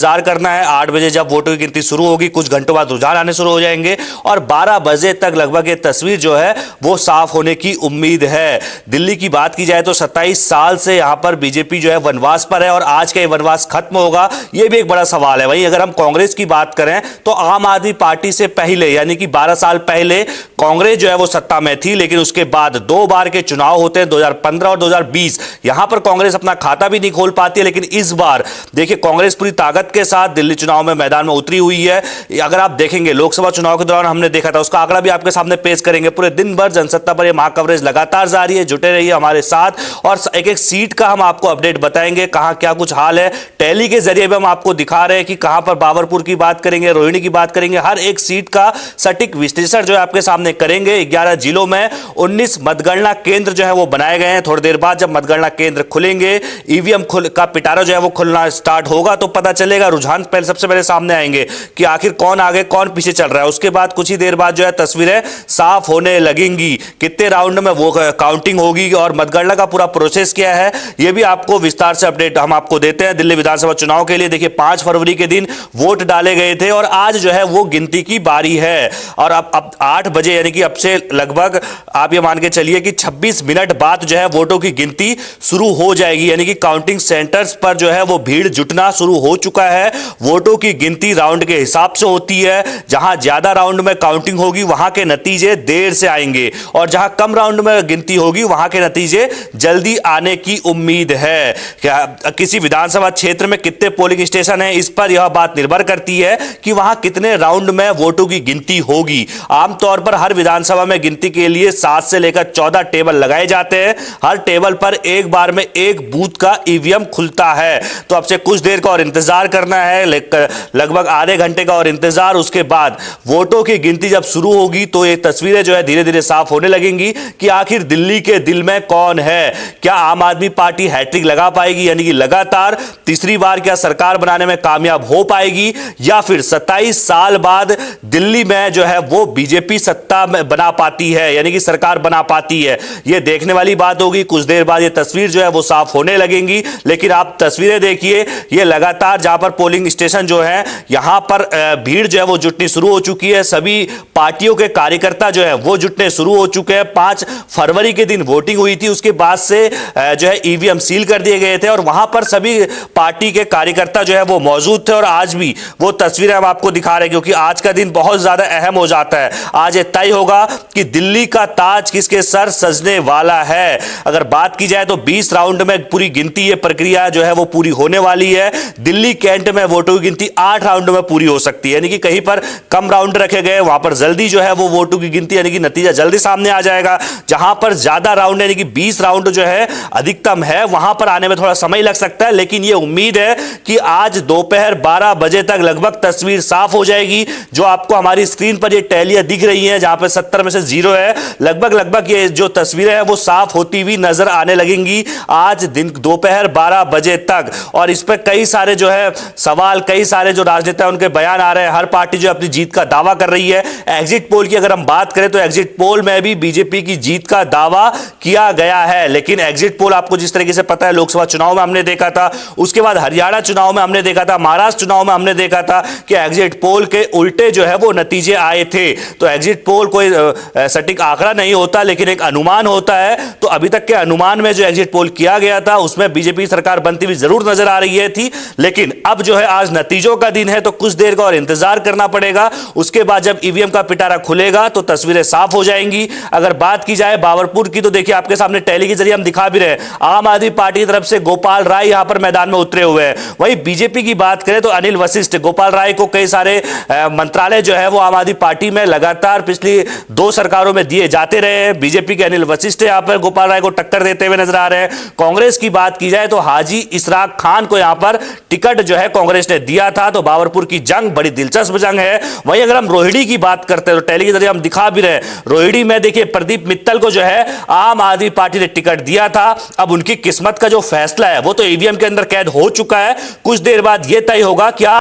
इंतजार करना है। 8 बजे जब वोटों की गिनती शुरू होगी, कुछ घंटों बाद रुझान आने शुरू हो जाएंगे और 12 बजे तक लगभग ये तस्वीर जो है वो साफ होने की उम्मीद है। दिल्ली की बात की जाए तो 27 साल से यहां पर बीजेपी जो है वनवास पर है और आज का ये वनवास खत्म होगा, ये भी एक बड़ा सवाल है। वहीं अगर हम कांग्रेस की बात करें तो आम आदमी पार्टी से पहले यानी कि 12 साल पहले कांग्रेस जो है वो सत्ता में थी, लेकिन उसके बाद 2 बार के चुनाव होते हैं, 2015 और 2020। यहां पर कांग्रेस अपना खाता भी नहीं खोल पाती है, लेकिन इस बार देखिए कांग्रेस पूरी ताकत के साथ दिल्ली चुनाव में मैदान में उतरी हुई है। अगर आप देखेंगे लोकसभा चुनाव के दौरान हमने देखा था, उसका आंकड़ा भी आपके सामने पेश करेंगे। पूरे दिन भर जनसत्ता पर यह महा कवरेज लगातार जारी है, जुटे रहिए हमारे साथ और एक एक सीट का हम आपको अपडेट बताएंगे, कहां क्या कुछ हाल है। टैली के जरिए भी हम आपको दिखा रहे हैं कि कहां पर बाबरपुर की बात करेंगे, रोहिणी की बात करेंगे, हर एक सीट का सटीक विश्लेषण जो है आपके सामने करेंगे। 11 जिलों में 19 मतगणना केंद्र जो है वो बनाए गए हैं। थोड़ी देर बाद जब मतगणना केंद्र खुलेंगे, ईवीएम का पिटारा जो है वो खुलना स्टार्ट होगा तो पता चलेगा, रुझान सबसे पहले सामने आएंगे कि आखिर कौन आगे कौन पीछे चल रहा है। उसके बाद कुछ ही देर बाद जो है तस्वीरें साफ होने लगेंगी, कितने राउंड में वो काउंटिंग होगी और मतगणना का पूरा प्रोसेस क्या है, ये भी आपको विस्तार से अपडेट हम आपको देते हैं। दिल्ली विधानसभा चुनाव के लिए देखिए 5 फरवरी के दिन वोट डाले गए थे और आज जो है वो गिनती की बारी है और अब 8 बजे यानी कि अब से लगभग आप ये मान के चलिए कि 26 मिनट बाद जो है वोटों की गिनती शुरू हो जाएगी, यानी कि काउंटिंग सेंटर्स पर जो है वो भीड़ जुटना शुरू हो चुका है। वोटों की गिनती राउंड के हिसाब से होती है, जहां ज्यादा राउंड में काउंटिंग होगी वहां के नतीजे देर से आएंगे और जहां कम राउंड में गिनती होगी वहां के नतीजे जल्दी आने की उम्मीद है। क्या किसी विधानसभा क्षेत्र में कितने पोलिंग स्टेशन है, इस पर यह बात निर्भर करती है कि वहां कितने राउंड में वोटों की गिनती होगी। आमतौर पर हर विधानसभा में गिनती के लिए 7 से लेकर 14 टेबल लगाए जाते हैं। हर टेबल पर एक बार में एक बूथ का ईवीएम खुलता है, तो अब से कुछ देर का और इंतजार करना है, लगभग आधे घंटे का और इंतजार। उसके बाद वोटों की गिनती जब शुरू होगी तो ये तस्वीरें जो है धीरे धीरे साफ होने लगेंगी कि आखिर दिल्ली के दिल में कौन है। क्या आम आदमी पार्टी हैट्रिक लगा पाएगी, यानी कि लगातार तीसरी बार क्या सरकार बनाने में कामयाब हो पाएगी, या फिर 27 साल बाद दिल्ली में जो है वो बीजेपी सत्ता में बना पाती है, यानी कि सरकार बना पाती है। यह देखने वाली बात होगी। कुछ देर बाद ये तस्वीर जो है वो साफ होने लगेंगी, लेकिन आप तस्वीरें देखिए, ये लगातार जहां पर पोलिंग स्टेशन जो है यहां पर भीड़ जो है वो जुटनी शुरू हो चुकी है। सभी पार्टियों के कार्यकर्ता जो है वो जुटने शुरू हो चुके हैं। 5 फरवरी के दिन वोटिंग हुई थी, उसके बाद से जो है ईवीएम सील कर दिए गए थे और वहां पर सभी पार्टी के कार्यकर्ता जो है वो मौजूद थे और आज भी वो तस्वीरें हम आपको दिखा रहे हैं, क्योंकि आज का दिन बहुत ज्यादा अहम हो जाता है। आज ये तय होगा कि दिल्ली का ताज किसके सर सजने वाला है। अगर बात की जाए तो 20 राउंड में पूरी गिनती, ये प्रक्रिया जो है वो पूरी होने वाली है। दिल्ली कैंट में वोटों की गिनती 8 राउंड में पूरी हो सकती है, यानी कि कहीं पर कम राउंड रखे गए वहां पर जल्दी जो है वो वोटों की गिनती यानी कि नतीजा जल्दी सामने आ जाएगा। जहां पर ज्यादा राउंड यानी कि 20 राउंड जो है अधिकतम है, वहां पर आने में थोड़ा समय लग सकता है, लेकिन ये उम्मीद है कि आज दोपहर 12 बजे तक लगभग तस्वीर साफ हो जाएगी। जो आपको हमारी स्क्रीन पर ये टैलियां दिख रही हैं, जहां पर 70 में से 0 है, लगभग ये जो तस्वीरें हैं वो साफ होती हुई नजर आने लगेंगी आज दिन दोपहर 12 बजे तक। और इस पर कई सारे जो है सवाल, कई सारे जो राजनेता उनके बयान आ रहे हैं। हर पार्टी जो अपनी जीत का दावा कर रही है। एग्जिट पोल की अगर हम बात करें तो एग्जिट पोल में भी बीजेपी की जीत का दावा किया गया है, लेकिन एग्जिट पोल आपको जिस तरीके से पता है लोकसभा चुनाव में हमने देखा था, उसके बाद हरियाणा चुनाव में हमने देखा था, महाराष्ट्र चुनाव में हमने देखा था कि एग्जिट पोल के उल्टे जो है वो नतीजे आए थे। तो एग्जिट पोल कोई सटीक आंकड़ा नहीं होता, लेकिन एक अनुमान होता है। तो अभी तक के अनुमान में जो एग्जिट पोल किया गया था उसमें बीजेपी सरकार बनती हुई जरूर नजर आ रही थी, लेकिन अब जो है आज नतीजों का दिन है तो कुछ देर का और इंतजार करना पड़ेगा। उसके बाद जब ईवीएम का पिटारा खुलेगा तो तस्वीरें साफ हो जाएंगी। अगर बात की जाए बाबरपुर की तो देखिए आपके सामने टैली के जरिए हम दिखा भी रहे, आम आदमी पार्टी की तरफ से गोपाल राय यहां पर मैदान में उतरे हुए हैं। वहीं बीजेपी की बात करें तो अनिल वशिष्ठ, गोपाल राय को कई सारे मंत्रालय जो है वो आम आदमी पार्टी में लगातार पिछली 2 सरकारों में दिए जाते रहे हैं। बीजेपी के अनिल वशिष्ठ यहां पर गोपाल राय को टक्कर देते हुए नजर आ रहे हैं। कांग्रेस की बात की जाए तो हाजी इशराक खान को यहां पर टिकट जो है कांग्रेस ने दिया था, तो बाबरपुर की जंग बड़ी दिलचस्प जंग है। वहीं अगर हम रोहिणी की बात करते हैं तो टैली के जरिए हम दिखा भी रहे, रोहिणी में देखिए प्रदीप मित्तल को जो है आम आदमी पार्टी ने टिकट दिया था। अब उनकी किस्मत का जो फैसला है वो तो ईवीएम के अंदर कैद हो चुका है। कुछ देर बाद यह तय होगा क्या